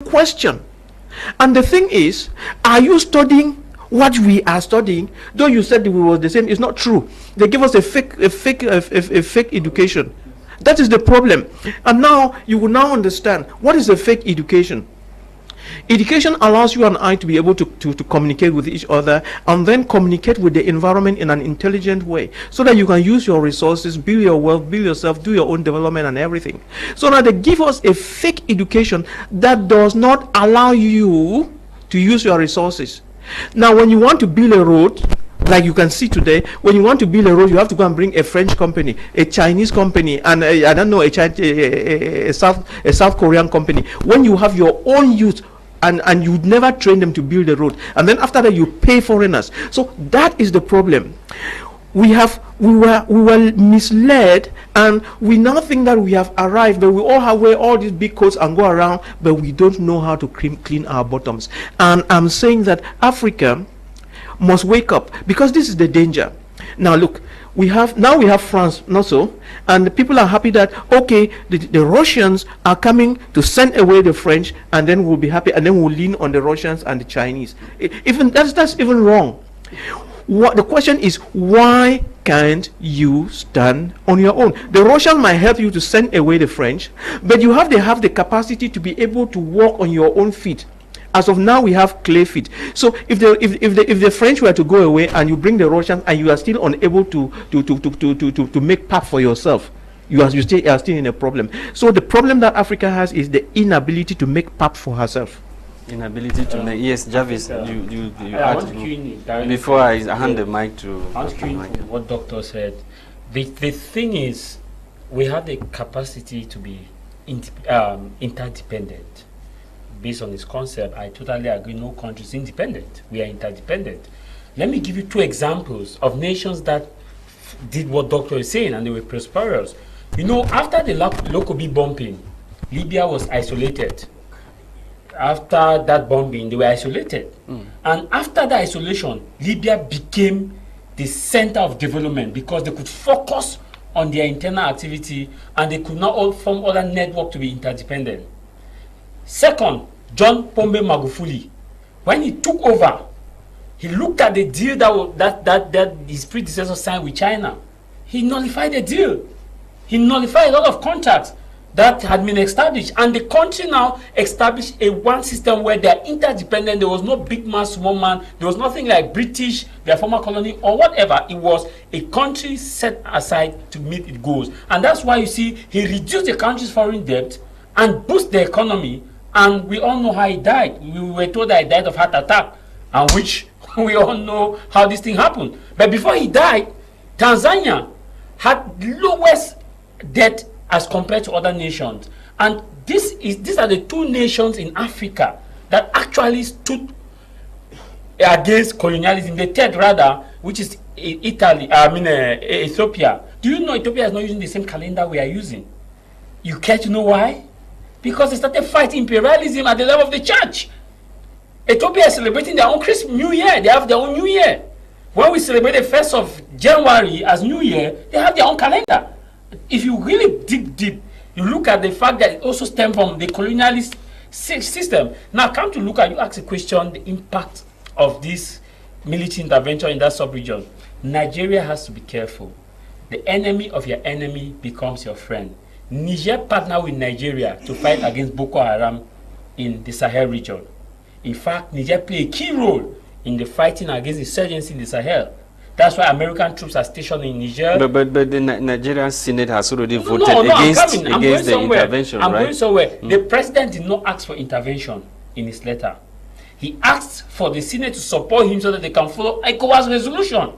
question. And the thing is, are you studying what we are studying? Though you said we were the same, it's not true. They give us a fake education. That is the problem. And now you will now understand what is a fake education. Education allows you and I to be able to communicate with each other and then communicate with the environment in an intelligent way so that you can use your resources, build your wealth, build yourself, do your own development and everything. So now they give us a fake education that does not allow you to use your resources. Now when you want to build a road, like you can see today, when you want to build a road, you have to go and bring a French company, a Chinese company, and I don't know, a South Korean company. When you have your own youth, and you would never train them to build a road, and then after that you pay foreigners. So that is the problem. We were misled, and we now think that we have arrived, but we all have wear all these big coats and go around, but we don't know how to clean our bottoms. And I'm saying that Africa must wake up, because this is the danger. Now look, we have France, not so, and the people are happy that okay, the Russians are coming to send away the French, and then we'll be happy, and then we'll lean on the Russians and the Chinese. Even that's even wrong. What the question is, why can't you stand on your own? The Russians might help you to send away the French, but you have the capacity to be able to walk on your own feet. As of now, we have clay feet. So if the French were to go away and you bring the Russians and you are still unable to make path for yourself, you are still in a problem. So the problem that Africa has is the inability to make path for herself. Inability to make. Yes, Jarvis, you before I hand the mic to what Doctor said. The thing is, we have the capacity to be interdependent. Based on this concept, I totally agree. No country is independent. We are interdependent. Let me give you two examples of nations that did what Doctor is saying, and they were prosperous. You know, after the Lockerbie bombing, Libya was isolated. After that bombing, they were isolated. And after the isolation, Libya became the center of development because they could focus on their internal activity and they could not all form other network to be interdependent. Second, John Pombe Magufuli, when he took over, he looked at the deal that his predecessor signed with China. He nullified the deal. He nullified a lot of contracts that had been established, and the country now established a one system where they are interdependent. There was no big man, small man. There was nothing like British, their former colony, or whatever. It was a country set aside to meet its goals, and that's why you see he reduced the country's foreign debt and boosted the economy. And we all know how he died. We were told that he died of heart attack, and which we all know how this thing happened. But before he died, Tanzania had lowest debt as compared to other nations. And these are the two nations in Africa that actually stood against colonialism. The third rather, which is Ethiopia. Do you know Ethiopia is not using the same calendar we are using? You care to know why? Because they started fighting imperialism at the level of the church. Ethiopia is celebrating their own Christmas, New Year. They have their own New Year. When we celebrate the 1st of January as New Year, they have their own calendar. If you really dig deep, you look at the fact that it also stems from the colonialist system. Now, come to look at, you ask a question, the impact of this military intervention in that sub-region. Nigeria has to be careful. The enemy of your enemy becomes your friend. Niger partnered with Nigeria to fight against Boko Haram in the Sahel region. In fact, Niger played a key role in the fighting against insurgency in the Sahel. That's why American troops are stationed in Niger. But the Nigerian Senate has already voted against the intervention, I'm going somewhere. The president did not ask for intervention in his letter. He asked for the Senate to support him so that they can follow ECOWAS resolution.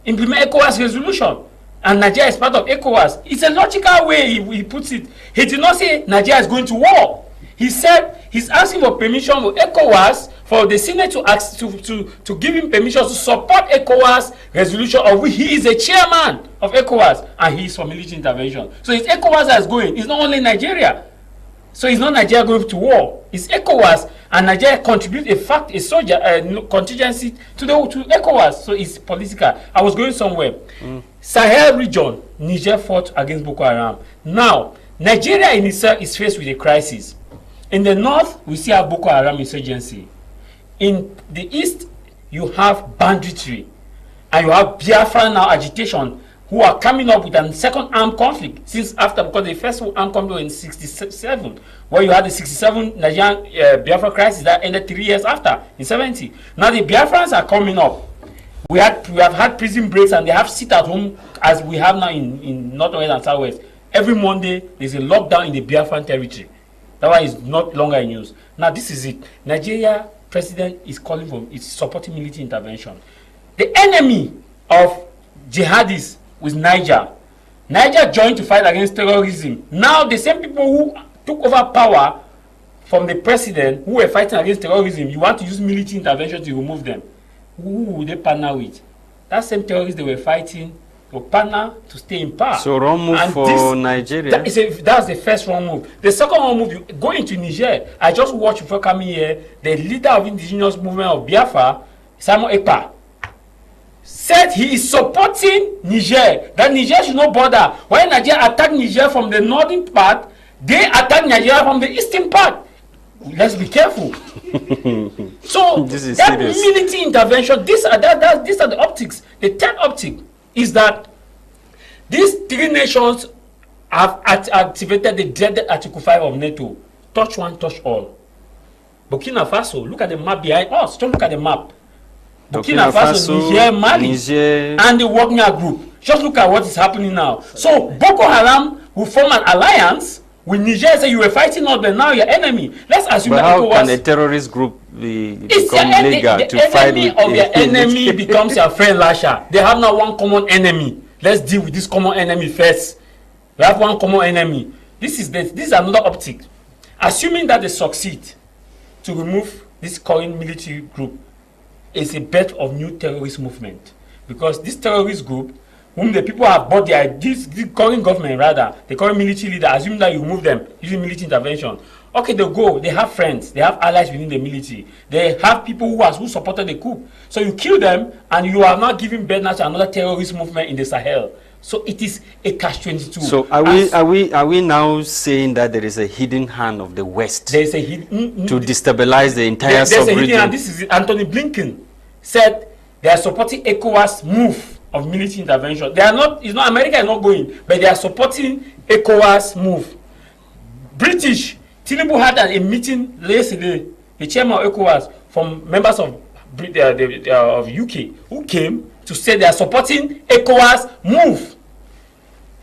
Implement ECOWAS resolution. And Nigeria is part of ECOWAS. It's a logical way he puts it. He did not say Nigeria is going to war. He said he's asking for permission for ECOWAS, for the Senate to ask to give him permission to support ECOWAS resolution, of which he is a chairman of ECOWAS, and he is for military intervention. So it's ECOWAS that's going. It's not only Nigeria. So it's not Nigeria going to war. It's ECOWAS, and Nigeria contribute a soldier contingency to ECOWAS. So it's political. I was going somewhere. Sahel region, Niger fought against Boko Haram. Now, Nigeria in itself is faced with a crisis. In the north, we see a Boko Haram insurgency. In the east, you have banditry. And you have Biafra now agitation, who are coming up with a second armed conflict since after, because the first armed conflict in 67, where you had the 67 Nigerian Biafra crisis that ended 3 years after, in 70. Now the Biafrans are coming up. We have had prison breaks, and they have sit at home, as we have now in Northwest and Southwest. Every Monday, there's a lockdown in the Biafran territory. That one is not longer in use. Now this is it. Nigeria president is calling for, is supporting military intervention. The enemy of jihadists was Niger. Niger joined to fight against terrorism. Now the same people who took over power from the president, who were fighting against terrorism, you want to use military intervention to remove them. Who would they partner with? That same terrorists they were fighting will partner to stay in power. So wrong move and for Nigeria. That's the first wrong move. The second wrong move, you go into Niger. I just watched before coming here, the leader of indigenous movement of Biafra, Simon Ekpa, said he is supporting Niger, that Niger should not bother. When Nigeria attacked Niger from the northern part, they attacked Nigeria from the eastern part. Let's be careful. So this is that serious. military intervention, these are the optics. The third optic is that these three nations have activated the dreaded Article 5 of NATO. Touch one, touch all. Burkina Faso, look at the map behind us. Just look at the map. Burkina Faso, Niger, Mali, and the Wagner Group. Just look at what is happening now. So Boko Haram will form an alliance with Niger. Say you were fighting us, but now you're enemy. Let's assume but that how can a terrorist group become legal to fight with? The enemy of your enemy becomes your friend Lasha. They have now one common enemy. Let's deal with this common enemy first. We have one common enemy. This is another optic. Assuming that they succeed to remove this current military group, is a birth of new terrorist movement, because this terrorist group, whom the people have bought this current government, rather the current military leader, assume that you remove them using military intervention. Okay, they go. They have friends. They have allies within the military. They have people who supported the coup. So you kill them, and you are now giving birth now to another terrorist movement in the Sahel. So it is a catch-22. So are we now saying that there is a hidden hand of the West there is a hidden, to destabilize the entire there's sub-region? a hidden hand. This is it. Anthony Blinken said they are supporting ECOWAS move of military intervention. They are not. It's not America is not going, but they are supporting ECOWAS move. British Tinubu had a meeting yesterday. The chairman of ECOWAS from members of UK who came to say they are supporting ECOWAS move.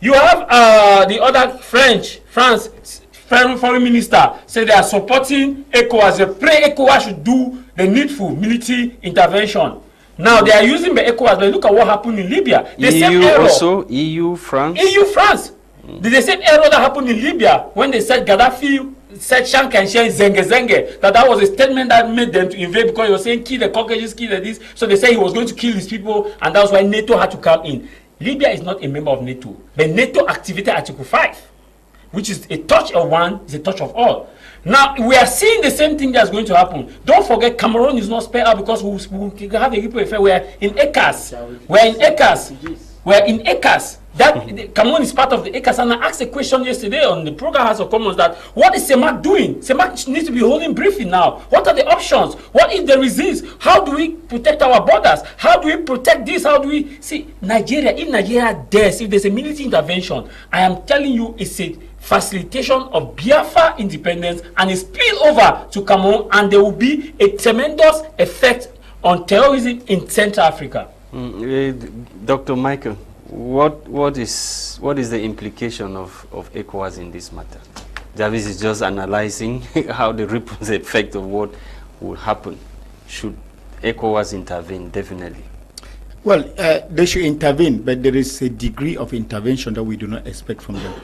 You have the other France foreign minister say they are supporting ECOWAS. They pray ECOWAS should do the needful military intervention. Now they are using the ECOWAS, but look at what happened in Libya. The same error. Also, EU, France. The same error that happened in Libya when they said Gaddafi said Shank and Shen Zenge. That was a statement that made them to invade, because he was saying kill the cockroaches, kill this. So they said he was going to kill his people, and that's why NATO had to come in. Libya is not a member of NATO, but NATO activated Article 5, which is a touch of one, is a touch of all. Now we are seeing the same thing that's going to happen. Don't forget, Cameroon is not spared out because we have a ripple effect. We are in ECAS. We're in ECAS. That Cameroon is part of the ECAS, and I asked a question yesterday on the program House of Commons that what is CEMAC doing? CEMAC needs to be holding briefing now. What are the options? What if they resist? How do we protect our borders? How do we protect this? How do we see Nigeria? If Nigeria dares, if there's a military intervention, I am telling you, it's a facilitation of Biafra independence and a spill over to Cameroon, and there will be a tremendous effect on terrorism in Central Africa. Dr. Michael, what is the implication of ECOWAS in this matter? Jarvis is just analyzing how the ripple effect of what will happen should ECOWAS intervene. Definitely. Well, they should intervene, but there is a degree of intervention that we do not expect from them.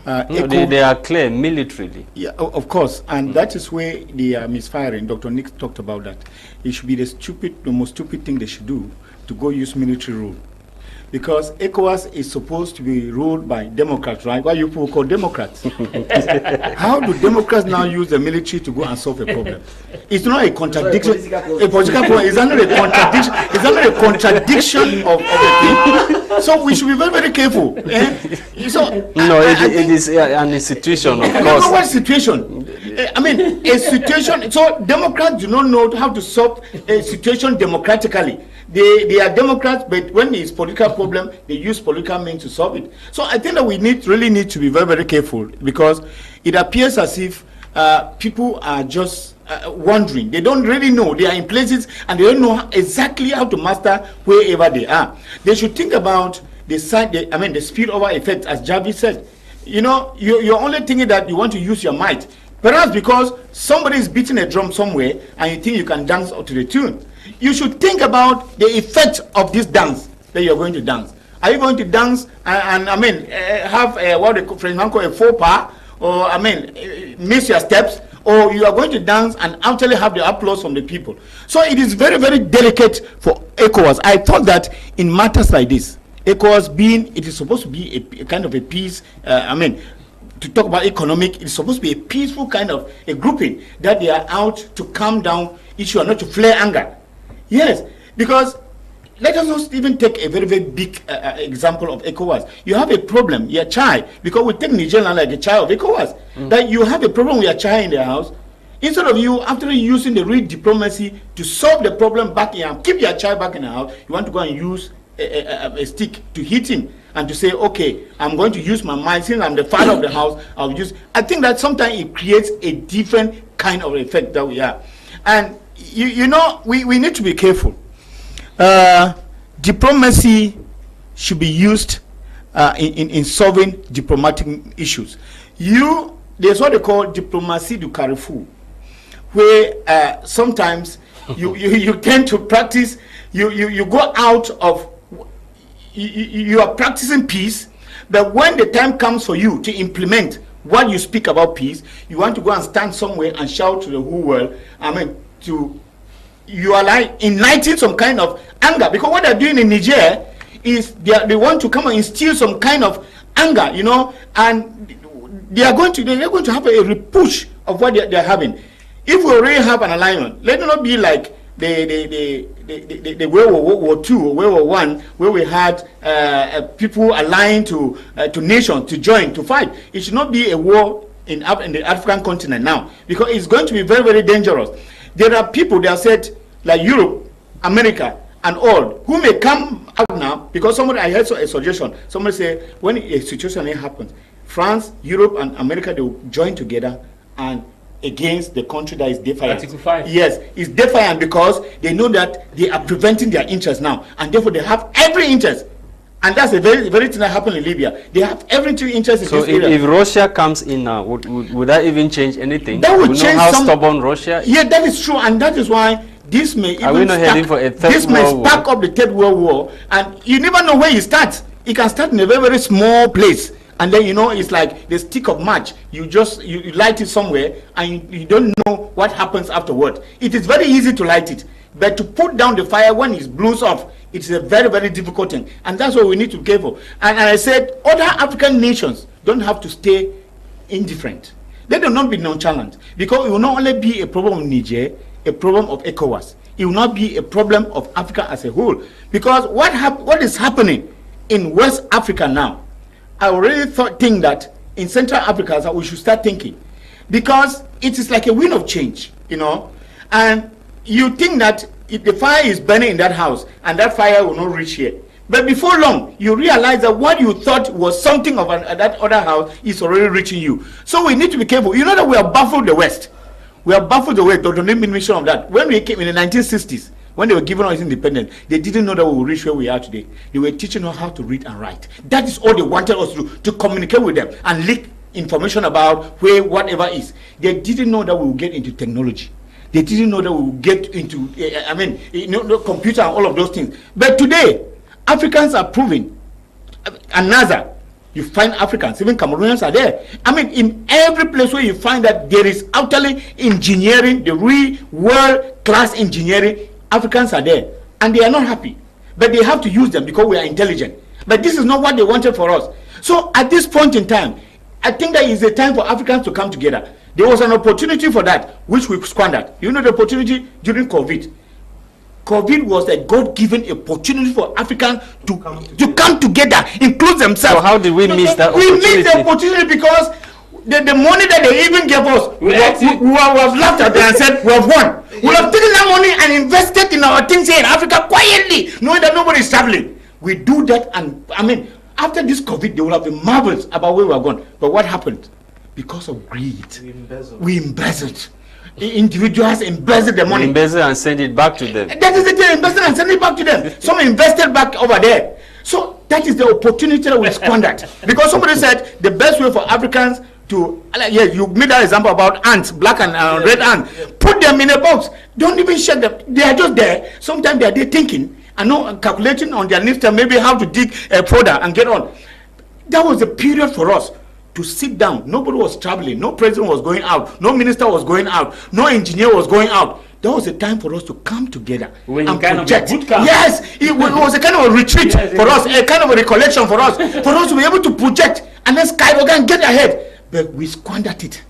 No, they are clear militarily. Yeah, of course, and that is where the misfiring. Dr. Nick talked about that. It should be the most stupid thing they should do, to go use military rule. because ECOWAS is supposed to be ruled by Democrats, right? What you people call Democrats. How do Democrats now use the military to go and solve a problem? It's not a contradiction. A political problem is not a contradiction. It's not a contradiction of the thing. So we should be very, very careful. So no, it is an institution, of course. No, what situation? I mean, a situation. So Democrats do not know how to solve a situation democratically. They are Democrats, but when it's political problem, they use political means to solve it. So I think that we really need to be very, very careful, because it appears as if people are just wondering. They don't really know. They are in places and they don't know exactly how to master wherever they are. They should think about the spillover effect, as Jarvis said. You know, you're only thinking that you want to use your might. Perhaps because somebody is beating a drum somewhere and you think you can dance to the tune. You should think about the effect of this dance that you're going to dance. Are you going to dance and have what the French man call a faux pas, or miss your steps, or you are going to dance and actually have the applause from the people? So it is very, very delicate for ECOWAS. I thought that in matters like this, ECOWAS it is supposed to be a kind of a peace, to talk about economic, it's supposed to be a peaceful kind of a grouping, that they are out to calm down issue and not to flare anger. Yes, because let us not even take a very, very big example of ECOWAS. You have a problem, your child, because we take Niger like a child of ECOWAS, that you have a problem with your child in the house. Instead of you, after using the real diplomacy to solve the problem back in, keep your child back in the house, you want to go and use a stick to hit him and to say, okay, I'm going to use my mind, since I'm the father of the house, I'll use. I think that sometimes it creates a different kind of effect that we have. And you know, we need to be careful. Diplomacy should be used in solving diplomatic issues. There's what they call diplomacy du carrefour, where sometimes you tend to practice, you go out of, you are practicing peace, but when the time comes for you to implement what you speak about peace, you want to go and stand somewhere and shout to the whole world, you are like igniting some kind of anger, because what they're doing in Niger is they want to come and instill some kind of anger, you know, and they're going to have a push of what they're having. If we already have an alignment, let it not be like the World War II or World War I, where we had people aligned to nations to join to fight. It should not be a war in the African continent now, because it's going to be very, very dangerous. There are people that said, like Europe, America, and all, who may come out now, because I heard a suggestion. Somebody say, when a situation happens, France, Europe, and America, they will join together and against the country that is defiant. Article 5. Yes, it's defiant because they know that they are preventing their interests now, and therefore they have every interest. And that's the very thing that happened in Libya. They have every interest in this area. So if Russia comes in now, would that even change anything? That would change how stubborn Russia is? Yeah, that is true, and that is why this may spark up the Third World War, and you never know where it starts. It can start in a very, very small place, and then, you know, it's like the stick of match. You light it somewhere, and you don't know what happens afterward. It is very easy to light it, but to put down the fire when it blows off, it's a very, very difficult thing, and that's why we need to be careful. And I said, other African nations don't have to stay indifferent. They do not be nonchalant, because it will not only be a problem of Niger, a problem of ECOWAS. It will not be a problem of Africa as a whole, because what is happening in West Africa now, I already think that in Central Africa that we should start thinking, because it is like a wind of change, you know, and you think that if the fire is burning in that house and that fire will not reach here, but before long you realize that what you thought was something of that other house is already reaching you. So we need to be careful. You know that we have baffled the West. We have baffled the West. Dr. Name mention of that. When we came in the 1960s, when they were giving us independence, they didn't know that we would reach where we are today. They were teaching us how to read and write. That is all they wanted us to communicate with them and leak information about where whatever is. They didn't know that we would get into technology. They didn't know that we would get into, computer and all of those things. But today, Africans are proving, and NASA, you find Africans, even Cameroonians are there. I mean, in every place where you find that there is actually engineering, the real world-class engineering, Africans are there. And they are not happy. But they have to use them because we are intelligent. But this is not what they wanted for us. So at this point in time, I think that is a time for Africans to come together. There was an opportunity for that, which we squandered. You know, the opportunity during COVID. COVID was a God-given opportunity for Africans to come together, include themselves. So how did we miss that opportunity? We missed the opportunity because the money that they even gave us, we have laughed at them and said, we have won. We have taken that money and invested in our things here in Africa quietly, knowing that nobody is traveling. We do that, and I mean, after this COVID, they will have been marvels about where we are going. But what happened? Because of greed, we embezzled. Individuals embezzled the money. Embezzle and send it back to them. That is the thing, embezzle and send it back to them. Some invested back over there. So that is the opportunity that we squandered. Because somebody said the best way for Africans to, you made that example about ants, black and red ants. Put them in a box. Don't even check them. They are just there. Sometimes they are there thinking and not calculating on their list and maybe how to dig a further and get on. That was a period for us to sit down. Nobody was traveling. No president was going out. No minister was going out. No engineer was going out. That was a time for us to come together and project. Yes, it was a kind of a retreat for us, a kind of a recollection for us to be able to project and then skyrocket and get ahead. But we squandered it.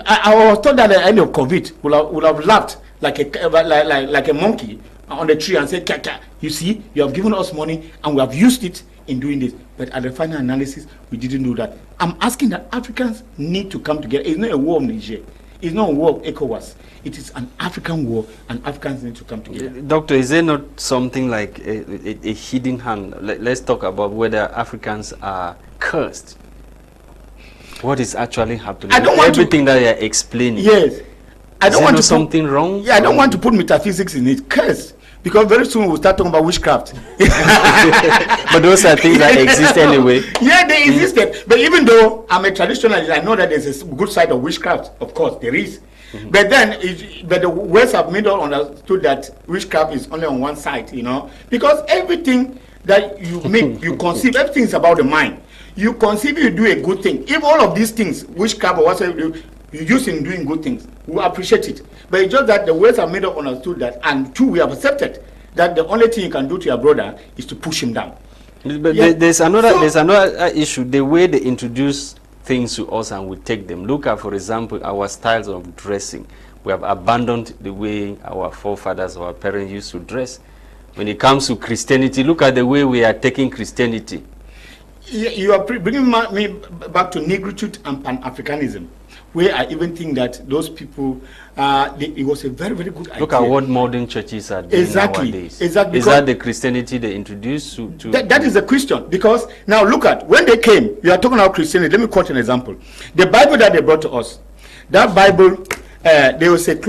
I was told that at the end of COVID, would have laughed like a monkey on the tree and said, Kaka, you see, you have given us money and we have used it in doing this. But at the final analysis, we didn't do that. I'm asking that Africans need to come together. It's not a war of Niger. It's not a war of ECOWAS. It is an African war, and Africans need to come together. Doctor, is there not something like a hidden hand? Let's talk about whether Africans are cursed. What is actually happening? I don't want everything that you're explaining. Yes. I don't want to something wrong. Yeah, I don't want to put metaphysics in it. Cursed. Because very soon we'll start talking about witchcraft. But those are things that exist anyway. Yeah, they existed. But even though I'm a traditionalist, I know that there's a good side of witchcraft. Of course, there is. But then, but the West have made us understood that witchcraft is only on one side, you know. Because everything that you make, you conceive, everything is about the mind. You conceive, you do a good thing. If all of these things, witchcraft or whatever you do, you use in doing good things, we appreciate it. But it's just that the West have made us understood that, and two, we have accepted that the only thing you can do to your brother is to push him down. But there's another issue, the way they introduce things to us and we take them. Look at, for example, our styles of dressing. We have abandoned the way our forefathers, our parents used to dress. When it comes to Christianity, look at the way we are taking Christianity. You are bringing me back to negritude and Pan-Africanism, where I even think that those people, it was a very, very good idea. Look at what modern churches are doing nowadays. Exactly. Is that the Christianity they introduced to that is the Christian. Because now look at, when they came, you are talking about Christianity. Let me quote an example. The Bible that they brought to us, that Bible, they will say,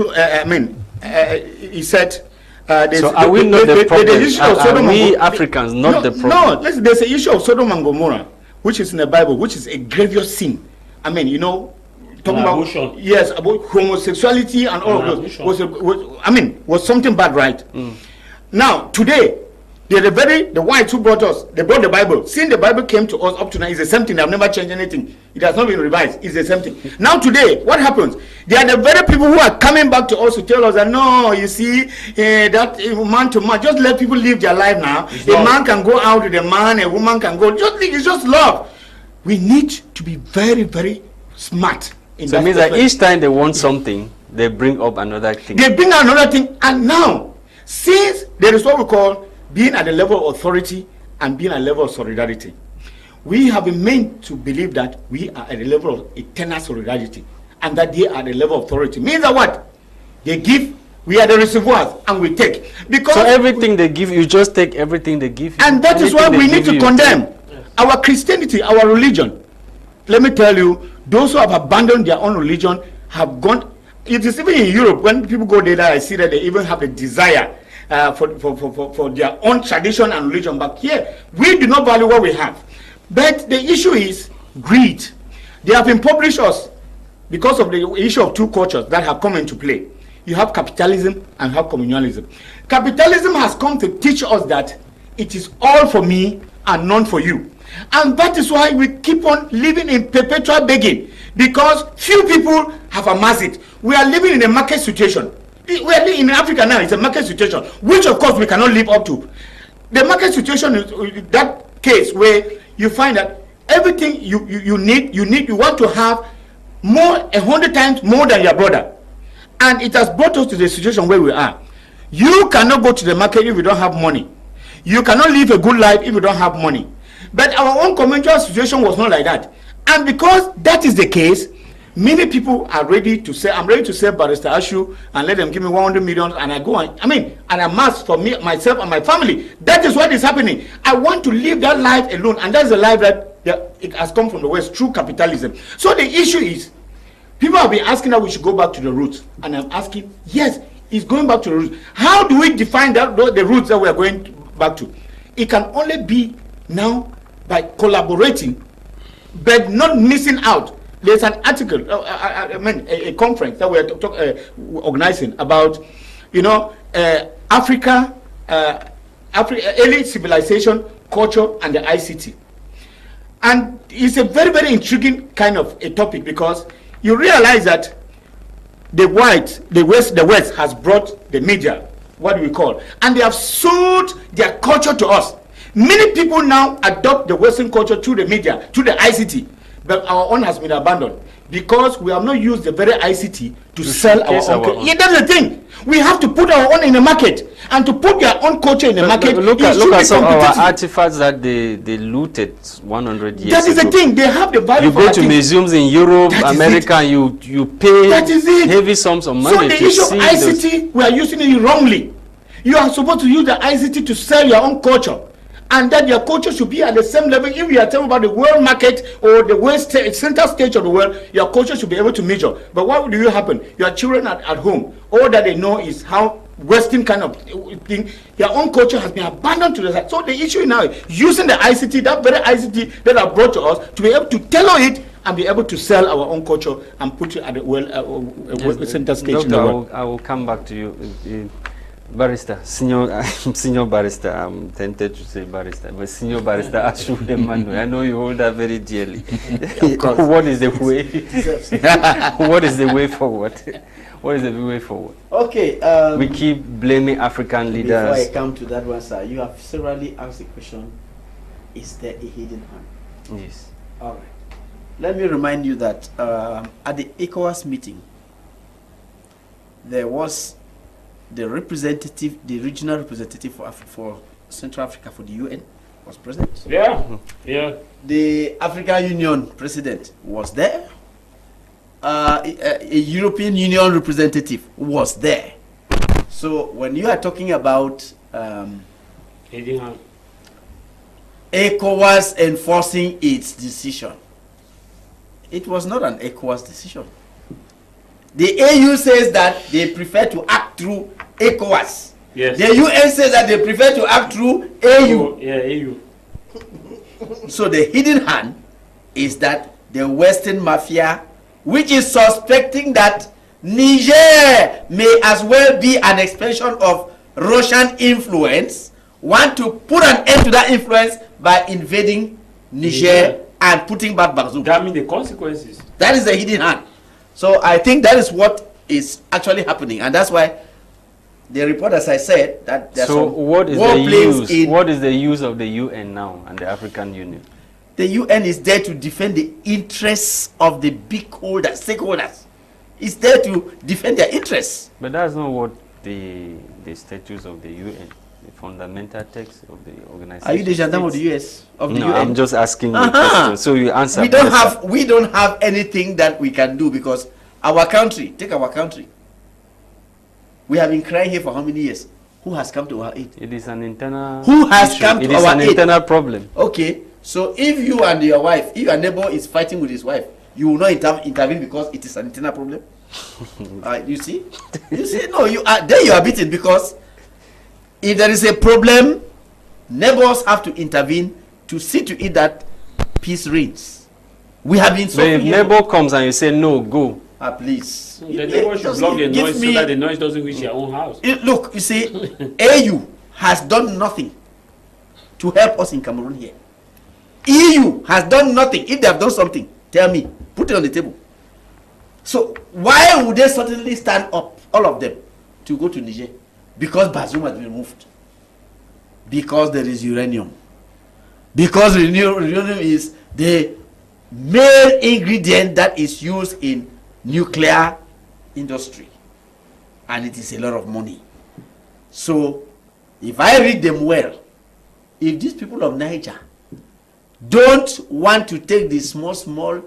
he said, so are we not the problem? Are we Africans not the problem? No, listen, there's an issue of Sodom and Gomorrah, which is in the Bible, which is a grievous sin. I mean, you know, talking about, yes, about homosexuality and all of those was something bad, right? Now today, the whites who brought us, they brought the Bible. Since the Bible came to us up to now, it's the same thing. They have never changed anything. It has not been revised. It's the same thing. Now today, what happens? They are the very people who are coming back to us to tell us that no, you see, that man to man, just let people live their life now. A man can go out with a man, a woman can go. It's just love. We need to be very, very smart. So it means that each time they want something, they bring up another thing. They bring out another thing, and now, since there is what we call being at the level of authority and being at the level of solidarity, we have been meant to believe that we are at the level of eternal solidarity and that they are at the level of authority. Means that what? They give, we are the reservoirs, and we take. Because so everything they give, you just take everything they give you. And that is why we need to condemn our Christianity, our religion. Let me tell you, those who have abandoned their own religion have gone. It is even in Europe, when people go there, I see that they even have a desire for their own tradition and religion. But here, we do not value what we have. But the issue is greed. They have impoverished us because of the issue of two cultures that have come into play. You have capitalism and you have communalism. Capitalism has come to teach us that it is all for me and none for you. And that is why we keep on living in perpetual begging, because few people have amassed it. We are living in a market situation. We are living in Africa now. It's a market situation, which of course we cannot live up to. The market situation is that case where you find that everything you want to have more, 100 times more than your brother. And it has brought us to the situation where we are. You cannot go to the market if you don't have money. You cannot live a good life if you don't have money. But our own conventional situation was not like that. And because that is the case, many people are ready to say, I'm ready to sell Barrister Ashu and let them give me 100 million and I go and, and I must for me, myself and my family. That is what is happening. I want to live that life alone, and that's the life that it has come from the West through capitalism. So the issue is, people have been asking that we should go back to the roots. And I'm asking, yes, it's going back to the roots. How do we define that, the roots that we are going back to? It can only be now by collaborating, but not missing out. There's an article, a conference that we're organizing about, Africa, early civilization, culture, and the ICT. And it's a very, very intriguing kind of a topic, because you realize that the West has brought the media, what do we call, and they have sold their culture to us. Many people now adopt the Western culture through the media, through the ICT, but our own has been abandoned because we have not used the very ICT to sell our own. Yeah, that's the thing. We have to put our own in the market, and to put your own culture in the market. Look at some of our artifacts that they looted 100 years ago. That is the thing. They have the value. You go to museums in Europe, America, and you pay heavy sums of money. So the issue of ICT, we are using it wrongly. You are supposed to use the ICT to sell your own culture, and that your culture should be at the same level. If you are talking about the world market or the world center stage of the world, your culture should be able to measure. But what do you happen? Your children at home, all that they know is how Western kind of thing. Your own culture has been abandoned to the side. So the issue now is using the ICT, that very ICT that are brought to us, to be able to tailor it and be able to sell our own culture and put it at the world center stage. Doctor, in the world. I will come back to you. Barrister, senior barrister, I'm tempted to say barrister, but senior barrister Ashu Emmanuel, I know you hold that very dearly. What is the way? What is the way forward? What is the way forward? Okay. We keep blaming African leaders. Before I come to that one, sir, you have severally asked the question, is there a hidden hand? Yes. All right. Let me remind you that at the ECOWAS meeting, there was the regional representative for Central Africa for the UN was present. Yeah, yeah. The African Union president was there. A European Union representative was there. So when you are talking about ECOWAS enforcing its decision, it was not an ECOWAS decision. The AU says that they prefer to act through ECOWAS. Yes. The UN says that they prefer to act through AU. Yeah, AU. So the hidden hand is that the Western mafia, which is suspecting that Niger may as well be an expansion of Russian influence, want to put an end to that influence by invading Niger and putting back Bazoum. That means the consequences. That is the hidden hand. So I think that is what is actually happening, and that's why the report, as I said, that there's so what is the use? What is the use of the UN now and the African Union? The UN is there to defend the interests of the big stakeholders. It's there to defend their interests. But that's not what the statutes of the UN, the fundamental text of the organization. Are you the gendarme of the US? Of the no, UN? I'm just asking you a question. So you answer. We don't have anything that we can do, because our country, take our country. We have been crying here for how many years? Who has come to our aid? It is an internal Who has issue. come to our aid? It is an internal problem. Okay, so if you and your wife, if your neighbor is fighting with his wife, you will not intervene because it is an internal problem. You see? You see? No, you are beaten, because if there is a problem, neighbors have to intervene to see to it that peace reigns. We have been suffering. But if neighbor comes and you say no, go. Please. The neighbor should block the noise so that the noise doesn't reach your own house. Look, you see, AU has done nothing to help us in Cameroon here. EU has done nothing. If they have done something, tell me, put it on the table. So why would they suddenly stand up, all of them, to go to Niger? Because Bazoum has been removed. Because there is uranium. because uranium is the main ingredient that is used in nuclear industry, and it is a lot of money. So if I read them well, if these people of Niger don't want to take the small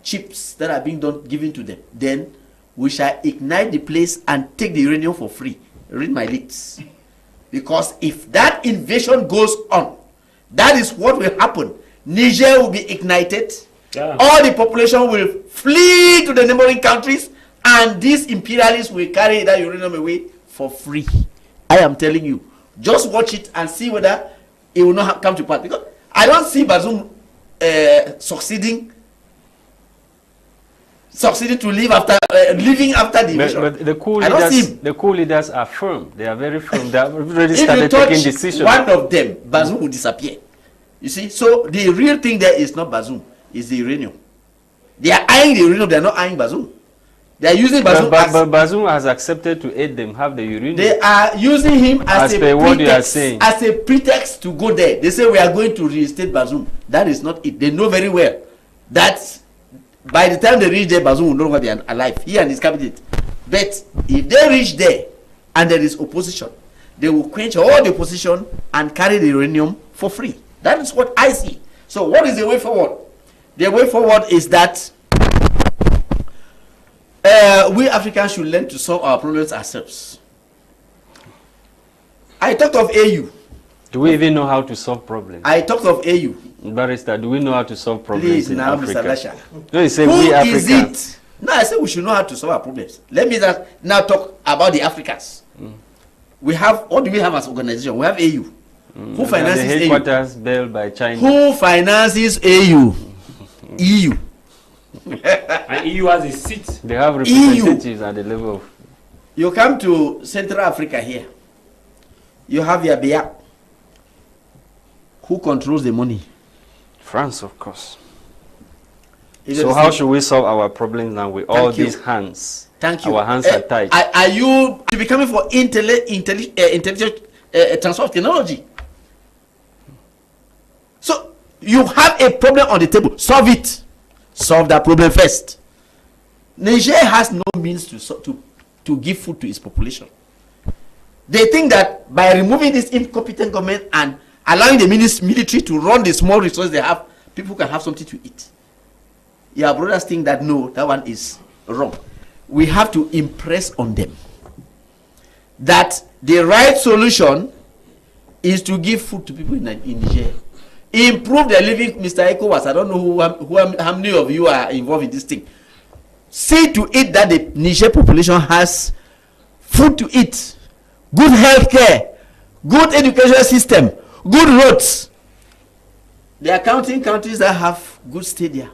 chips that are being given to them, then we shall ignite the place and take the uranium for free. Read my lips. Because if that invasion goes on, that is what will happen. Niger will be ignited. Yeah. All the population will flee to the neighboring countries, and these imperialists will carry that uranium away for free. I am telling you. Just watch it and see whether it will not come to pass. Because I don't see Bazoum succeeding to live after living after the invasion. But the coup leaders are firm. They are very firm. They have already started taking decisions. One of them, Bazoum, will disappear. You see, so the real thing there is not Bazoum, it's the uranium. They are eyeing the uranium. They are not eyeing Bazoum. They are using Bazoum. But Bazoum has accepted to aid them have the uranium. They are using him as a pretext to go there. They say we are going to reinstate Bazoum. That is not it. They know very well that by the time they reach there, Bazoum will no longer be alive. He and his cabinet. But if they reach there and there is opposition, they will quench all the opposition and carry the uranium for free. That is what I see. So what is the way forward? The way forward is that we Africans should learn to solve our problems ourselves. I talked of AU. Do we even know how to solve problems? I talked of AU. Barrister, do we know how to solve problems? Please, in now, Africa? Mr. Lasha. No, you say Who we is Africans. it? No, I said we should know how to solve our problems. Let me now talk about the Africans. We have, what do we have as organization? We have AU. Who finances the headquarters built by China. Who finances AU? EU. And EU has a seat. They have representatives at the level of... You come to Central Africa here. You have your BIA. Who controls the money? France, of course. So how should we solve our problems now with all these hands? Thank you. Our hands are tied. Are you to be coming for intelligent transfer of technology? So you have a problem on the table. Solve it. Solve that problem first. Niger has no means to give food to its population. They think that by removing this incompetent government and allowing the military to run the small resources they have, people can have something to eat. Your brothers think that no, that one is wrong. We have to impress on them that the right solution is to give food to people in Niger. Improve their living, Mr. ECOWAS. I don't know how many of you are involved in this thing. See to it that the Niger population has food to eat, good health care, good education system, good roads. They are counting countries that have good stadia.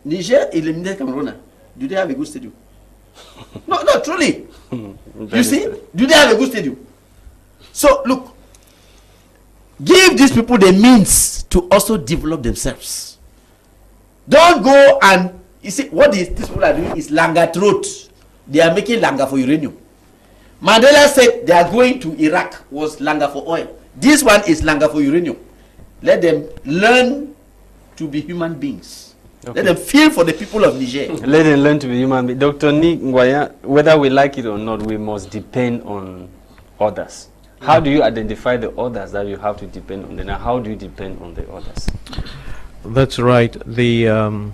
Niger eliminated Cameroon. Do they have a good stadium? No, truly. You see? Do they have a good stadium? So, look. Give these people the means to also develop themselves. Don't go and, you see, what these people are doing is langa throat. They are making langa for uranium. Mandela said they are going to Iraq was langa for oil. This one is langa for uranium. Let them learn to be human beings. Okay. Let them feel for the people of Niger. Let them learn to be human beings. Dr. Ngwnyam, whether we like it or not, we must depend on others. How do you identify the others that you have to depend on them, and how do you depend on the others? That's right. The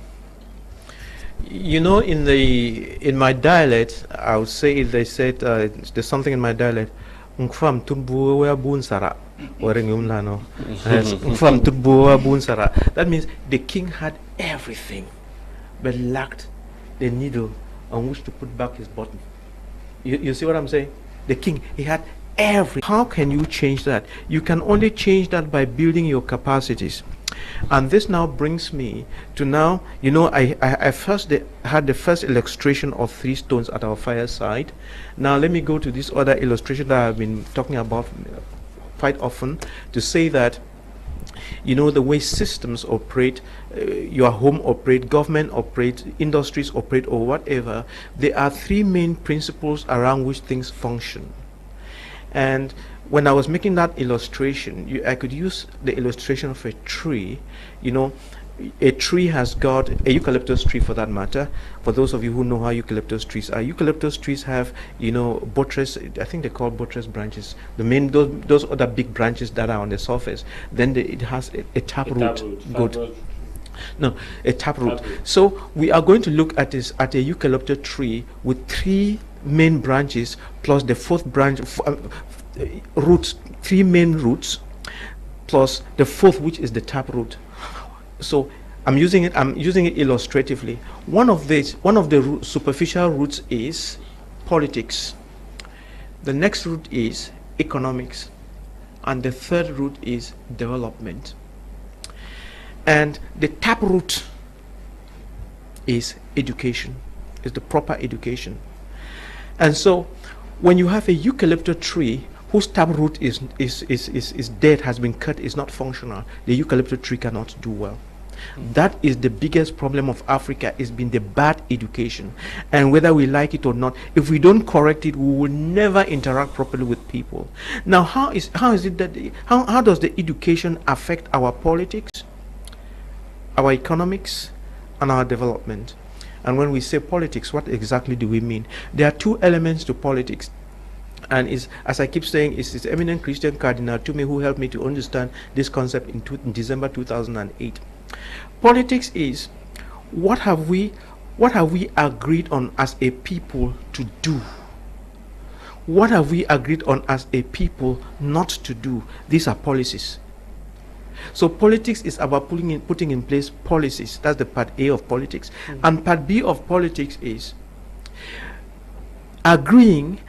you know, in my dialect, I would say they said there's something in my dialect. That means the king had everything, but lacked the needle on which to put back his button. You see what I'm saying? The king, he had everything. How can you change that? You can only change that by building your capacities. And this now brings me to now, you know, I first had the first illustration of 3 stones at our fireside. Now let me go to this other illustration that I've been talking about quite often, to say that, you know, the way systems operate, your home operate, government operate, industries operate, or whatever, there are 3 main principles around which things function. And when I was making that illustration, I could use the illustration of a tree. You know, a tree has got a eucalyptus tree, for that matter. For those of you who know how eucalyptus trees are, eucalyptus trees have, you know, buttress. I think they call buttress branches. The main those other big branches that are on the surface. Then it has a taproot. Good. No, a taproot. So we are going to look at this at a eucalyptus tree with 3 main branches plus the 4th branch, roots, 3 main roots plus the 4th, which is the taproot. So I'm using it illustratively. One of the superficial roots is politics. The next root is economics, and the 3rd root is development. And the taproot is education, is the proper education. And so when you have a eucalyptus tree whose taproot is dead, has been cut, is not functional, the eucalyptus tree cannot do well. That is the biggest problem of Africa, is been the bad education. And whether we like it or not, if we don't correct it, we will never interact properly with people. Now, how does the education affect our politics, our economics, and our development? And when we say politics, what exactly do we mean? There are 2 elements to politics. And as I keep saying, it's eminent Christian Cardinal Tume who helped me to understand this concept in December 2008. Politics is what have we agreed on as a people to do? What have we agreed on as a people not to do? These are policies. So politics is about putting in place policies. That's the part A of politics. And part B of politics is agreeing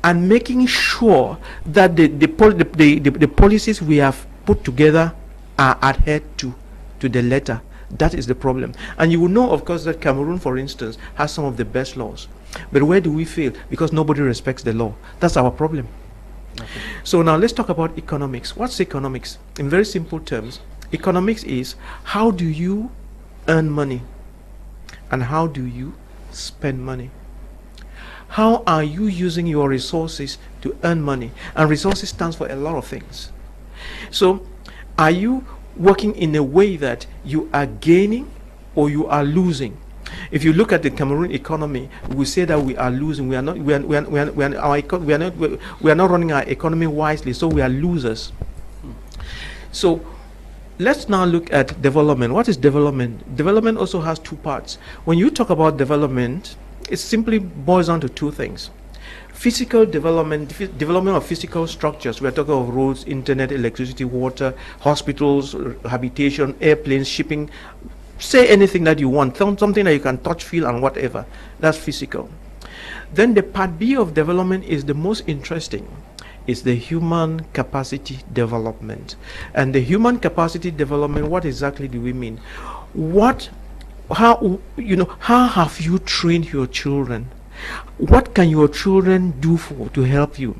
and making sure that the policies we have put together are adhered to the letter. That is the problem. And you will know, of course, that Cameroon, for instance, has some of the best laws. But where do we fail? Because nobody respects the law. That's our problem. Okay. So now let's talk about economics. What's economics? In very simple terms, economics is how do you earn money and how do you spend money? How are you using your resources to earn money? And resources stands for a lot of things. So are you working in a way that you are gaining or you are losing? If you look at the Cameroon economy, we say that we are losing. We are not running our economy wisely, so we are losers. So let's now look at development. What is development? Development also has 2 parts. When you talk about development, it simply boils down to 2 things. Physical development, development of physical structures. We are talking of roads, internet, electricity, water, hospitals, habitation, airplanes, shipping. Say anything that you want, something that you can touch, feel, and whatever. That's physical. Then the part B of development is the most interesting. It's the human capacity development. And the human capacity development, what exactly do we mean? How have you trained your children? What can your children do to help you?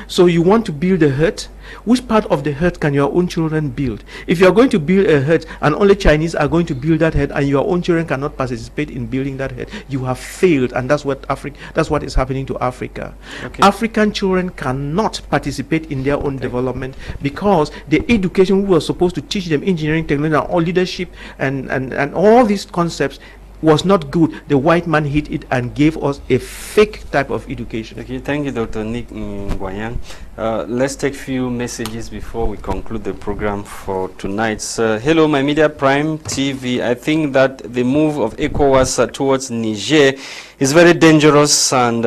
So you want to build a hut? Which part of the hut can your own children build? If you are going to build a hut and only Chinese are going to build that hut and your own children cannot participate in building that hut, you have failed, and that's what is happening to Africa. Okay. African children cannot participate in their own development because the education we were supposed to teach them engineering, technology, or leadership and all these concepts was not good. The white man hit it and gave us a fake type of education. Okay, thank you, Dr. Nick Ngwnyam. Let's take a few messages before we conclude the program for tonight. Hello, my Media Prime TV. I think that the move of ECOWAS towards Niger is very dangerous and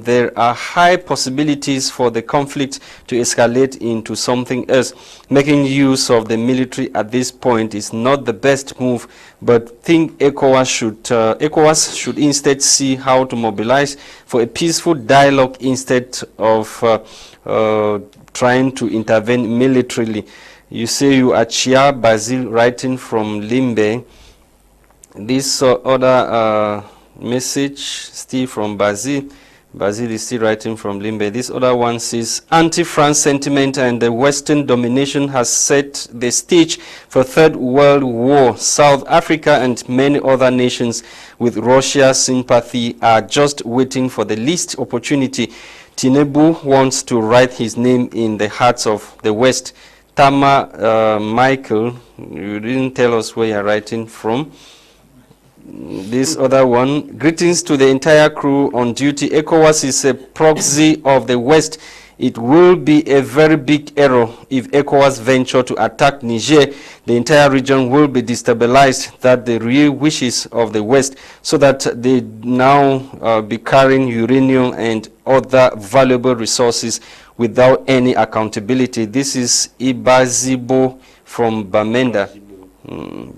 there are high possibilities for the conflict to escalate into something else. Making use of the military at this point is not the best move, but think ECOWAS should instead see how to mobilize for a peaceful dialogue instead of trying to intervene militarily. You say you are Chia Basil writing from Limbe. This other message still from Basil. Basil is still writing from Limbe. This other one says, anti-France sentiment and the Western domination has set the stage for Third World War. South Africa and many other nations with Russia's sympathy are just waiting for the least opportunity Tinubu wants to write his name in the hearts of the West. Tah Mai, you didn't tell us where you're writing from. This other one, greetings to the entire crew on duty. ECOWAS is a proxy of the West. It will be a very big error if ECOWAS venture to attack Niger. The entire region will be destabilized. That the real wishes of the West, so that they now be carrying uranium and other valuable resources without any accountability. This is Ibazibo from Bamenda,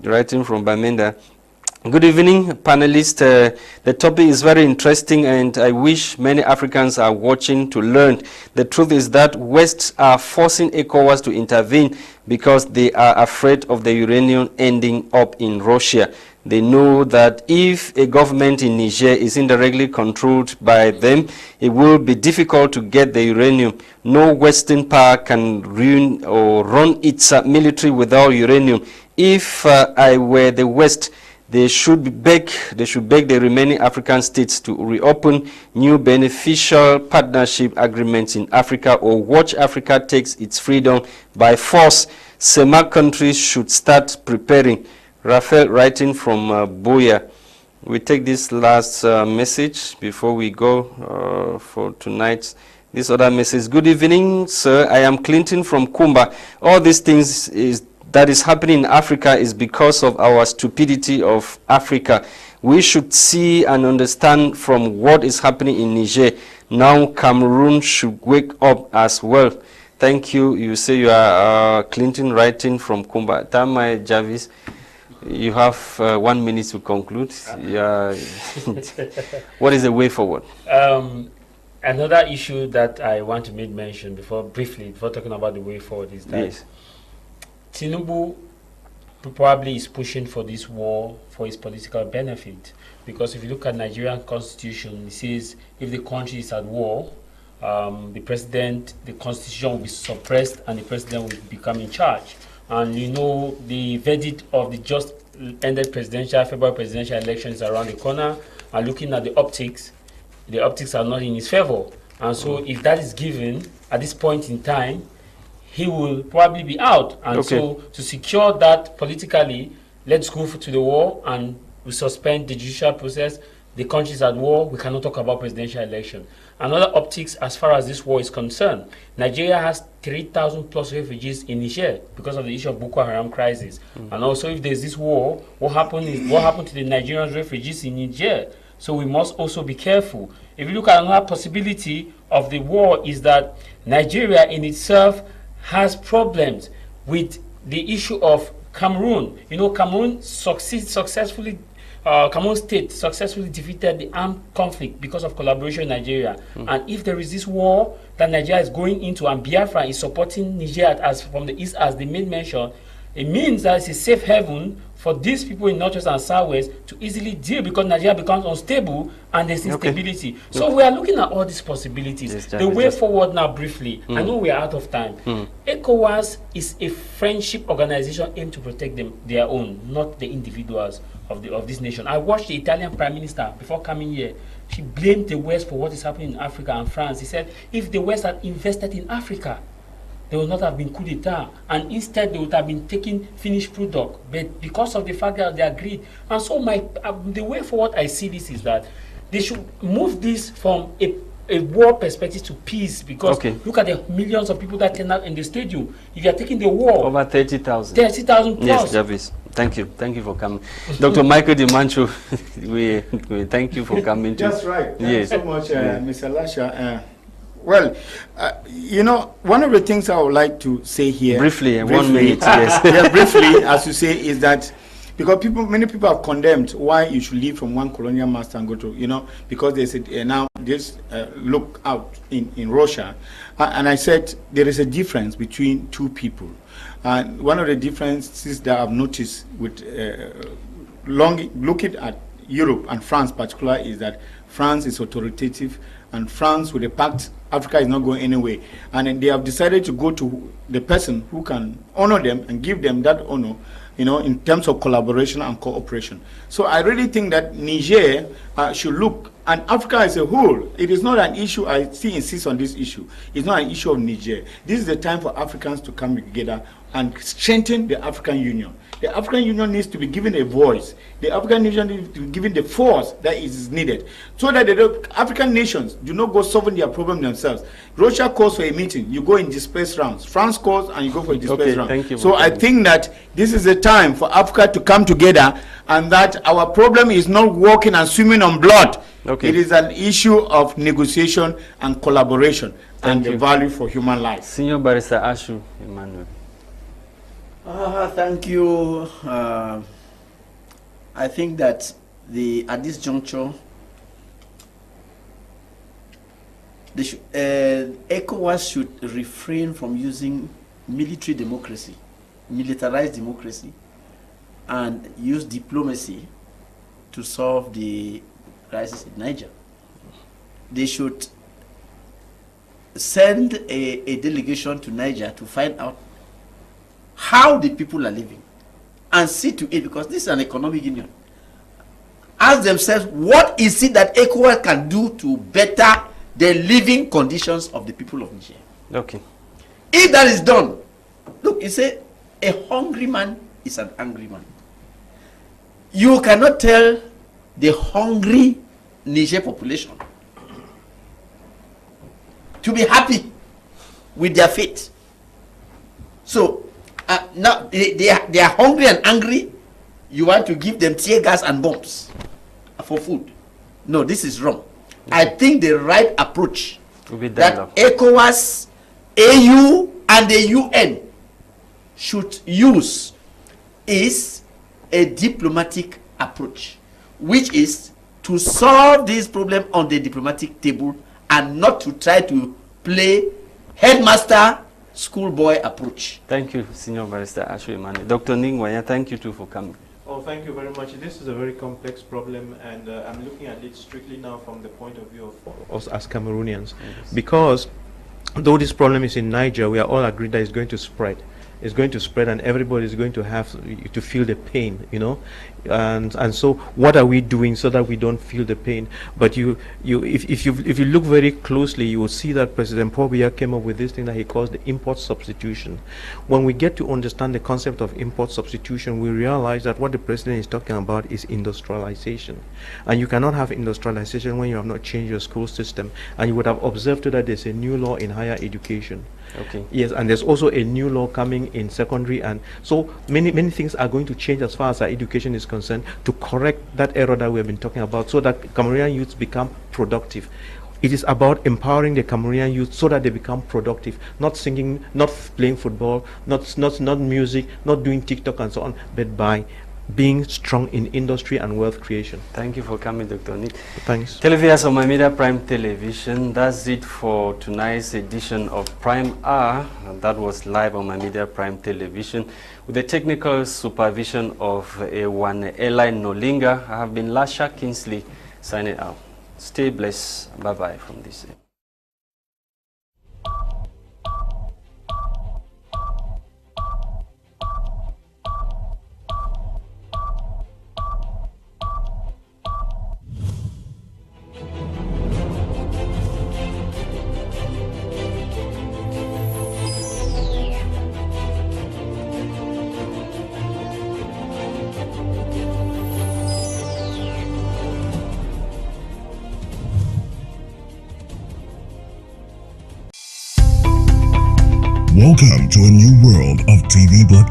writing from Bamenda. Good evening, panelists. The topic is very interesting, and I wish many Africans are watching to learn. The truth is that West are forcing ECOWAS to intervene because they are afraid of the uranium ending up in Russia. They know that if a government in Niger is indirectly controlled by them, it will be difficult to get the uranium. No Western power can ruin or run its military without uranium. If I were the West, they should beg the remaining African states to reopen new beneficial partnership agreements in Africa, or watch Africa takes its freedom by force. CEMAC countries should start preparing. Raphael, writing from Boya. We take this last message before we go for tonight. This other message. Good evening, sir. I am Clinton from Kumba. All these things that is happening in Africa is because of our stupidity of Africa. We should see and understand from what is happening in Niger. Now Cameroon should wake up as well. Thank you. You say you are Clinton, writing from Kumba. Tah Mai Jarvis, you have 1 minute to conclude. What is the way forward? Another issue that I want to make mention briefly before talking about the way forward is that Yes. Tinubu probably is pushing for this war for his political benefit, because if you look at Nigerian constitution, it says if the country is at war, the constitution will be suppressed and the president will become in charge. And you know, the verdict of the just ended February presidential election is around the corner, and looking at the optics are not in his favor. And so if that is given at this point in time, he will probably be out. And so to secure that politically, let's go to the war and we suspend the judicial process. The country is at war. We cannot talk about presidential election. Another optics as far as this war is concerned, Nigeria has 3,000 plus refugees in Niger because of the issue of Boko Haram crisis. And also if there's this war, what happened to the Nigerian refugees in Niger? So we must also be careful. If you look at another possibility of the war, is that Nigeria in itself has problems with the issue of Cameroon. You know, Cameroon Cameroon state successfully defeated the armed conflict because of collaboration in Nigeria. And if there is this war that Nigeria is going into and Biafra is supporting Niger as from the east, as the main mention, it means that it's a safe haven for these people in Northwest and Southwest to easily deal, because Nigeria becomes unstable and there's instability. So we are looking at all these possibilities. Yes, the way forward now, briefly, I know we are out of time. ECOWAS is a friendship organization aimed to protect their own, not the individuals of this nation. I watched the Italian Prime Minister before coming here. She blamed the West for what is happening in Africa and France. He said if the West had invested in Africa, there would not have been coup d'etat, and instead they would have been taking finished product. But because of the fact that they agreed, and so the way forward I see this is that they should move this from a war perspective to peace, because look at the millions of people that turn out in the stadium. If you are taking the war, over 30,000. 30,000 plus. Yes, Jarvis. Thank you for coming. Dr. Michael Dimancho, we thank you for coming. That's right. Thank you so much, Mr. Lasha. Well, you know, one of the things I would like to say here, briefly, 1 minute, yes. Yeah, briefly, as you say, is that because many people have condemned why you should leave from one colonial master and go to, you know, because they said now this look out in Russia, and I said there is a difference between two people, and one of the differences that I've noticed with looking at Europe and France particularly is that France is authoritative, and France with the pact, Africa is not going anywhere, and then they have decided to go to the person who can honor them and give them that honor, you know, in terms of collaboration and cooperation. So I really think that Niger should look And Africa as a whole, it is not an issue, I still insist on this issue, it's not an issue of Niger. This is the time for Africans to come together and strengthen the African Union. The African Union needs to be given a voice. The African Union needs to be given the force that is needed, so that the African nations do not go solving their problem themselves. Russia calls for a meeting, you go in dispersed rounds. France calls and you go for a dispersed round. Thank you. So I think that this is a time for Africa to come together, and that our problem is not walking and swimming on blood. Okay. It is an issue of negotiation and collaboration and you. the value for human life. Senior Barrister Ashu Emmanuel. Thank you. I think that at this juncture, ECOWAS should refrain from using military democracy, militarized democracy, and use diplomacy to solve the crisis in Niger. They should send a delegation to Niger to find out how the people are living and see to it, because this is an economic union. Ask themselves, what is it that ECOWAS can do to better the living conditions of the people of Niger? Okay. If that is done, look, you say a hungry man is an angry man. You cannot tell the hungry Niger population to be happy with their fate. So now they are hungry and angry. You want to give them tear gas and bombs for food. No, this is wrong. I think the right approach that ECOWAS, AU, and the UN should use is a diplomatic approach, which is to solve this problem on the diplomatic table and not to try to play headmaster schoolboy approach. Thank you, Senior Barrister Ashu Emmanuel. Dr. Ngwnyam, thank you too for coming. Oh, thank you very much. This is a very complex problem, and I'm looking at it strictly now from the point of view of us as Cameroonians. Yes. Because though this problem is in Niger, we are all agreed that it's going to spread. It's going to spread, and everybody is going to have to feel the pain, you know. And so what are we doing so that we don't feel the pain? But if you look very closely, you will see that President Paul Biya came up with this thing that he calls the import substitution. When we get to understand the concept of import substitution, we realize that what the president is talking about is industrialization. And you cannot have industrialization when you have not changed your school system. And you would have observed that there's a new law in higher education. Okay. Yes, and there's also a new law coming in secondary, and so many things are going to change as far as our education is concerned to correct that error that we have been talking about, so that Cameroonian youths become productive. It is about empowering the Cameroonian youth so that they become productive, not singing, not playing football, not music, not doing TikTok and so on, but by being strong in industry and wealth creation. Thank you for coming, Dr. Nick. Thanks. Televiewers of My Media Prime Television, that's it for tonight's edition of Prime Hour. And that was live on My Media Prime Television with the technical supervision of Ewane Nolinga. I have been Lasha Kingsley signing out. Stay blessed. Bye-bye from this end. Welcome to a new world of TV broadcast.